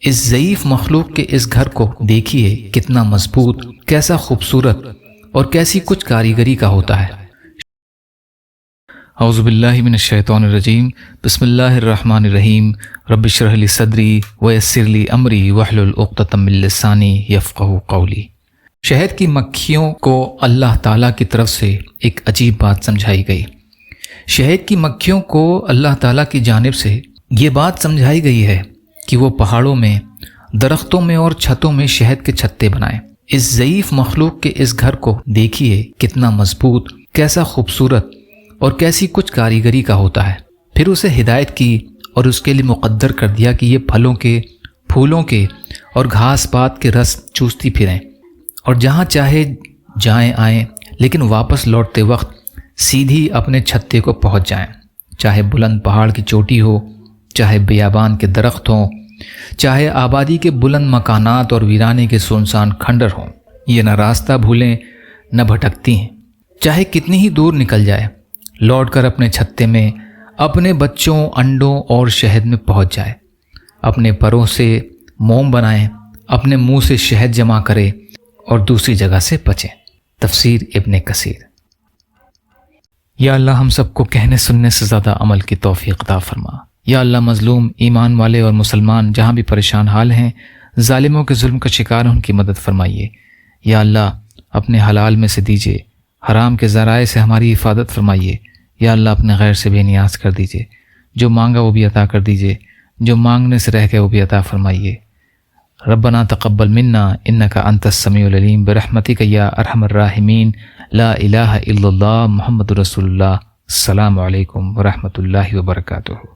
اس ضعیف مخلوق کے اس گھر کو دیکھیے کتنا مضبوط، کیسا خوبصورت اور کیسی کچھ کاریگری کا ہوتا ہے۔ اعوذ باللہ من الشیطان الرجیم، بسم اللہ الرحمن الرحیم، رب اشرح لی صدری ویسر لی امری واحلل عقدۃ من لسانی یفقہوا قولی۔ شہد کی مکھیوں کو اللہ تعالیٰ کی طرف سے ایک عجیب بات سمجھائی گئی۔ شہد کی مکھیوں کو اللہ تعالیٰ کی جانب سے یہ بات سمجھائی گئی ہے کہ وہ پہاڑوں میں، درختوں میں اور چھتوں میں شہد کے چھتے بنائیں۔ اس ضعیف مخلوق کے اس گھر کو دیکھیے کتنا مضبوط، کیسا خوبصورت اور کیسی کچھ کاریگری کا ہوتا ہے۔ پھر اسے ہدایت کی اور اس کے لیے مقدر کر دیا کہ یہ پھلوں کے، پھولوں کے اور گھاس پات کے رس چوستی پھریں اور جہاں چاہے جائیں آئیں، لیکن واپس لوٹتے وقت سیدھی اپنے چھتے کو پہنچ جائیں، چاہے بلند پہاڑ کی چوٹی ہو، چاہے بیابان کے درخت ہوں، چاہے آبادی کے بلند مکانات اور ویرانے کے سنسان کھنڈر ہوں۔ یہ نہ راستہ بھولیں نہ بھٹکتی ہیں، چاہے کتنی ہی دور نکل جائے، لوٹ کر اپنے چھتے میں اپنے بچوں، انڈوں اور شہد میں پہنچ جائے۔ اپنے پروں سے موم بنائیں، اپنے منہ سے شہد جمع کرے اور دوسری جگہ سے بچیں۔ تفسیر ابن کثیر۔ یا اللہ ہم سب کو کہنے سننے سے زیادہ عمل کی توفیق عطا فرما۔ یا اللہ مظلوم ایمان والے اور مسلمان جہاں بھی پریشان حال ہیں، ظالموں کے ظلم کا شکار ہیں، ان کی مدد فرمائیے۔ یا اللہ اپنے حلال میں سے دیجیے، حرام کے ذرائع سے ہماری حفاظت فرمائیے۔ یا اللہ اپنے غیر سے بے نیاز کر دیجیے، جو مانگا وہ بھی عطا کر دیجیے، جو مانگنے سے رہ گئے وہ بھی عطا فرمائیے۔ ربنا تقبل منا انک انت السمیع العلیم برحمتک یا ارحم الراحمین، لا الہ الا اللہ محمد رسول اللہ۔ السلام علیکم ورحمۃ اللہ وبرکاتہ۔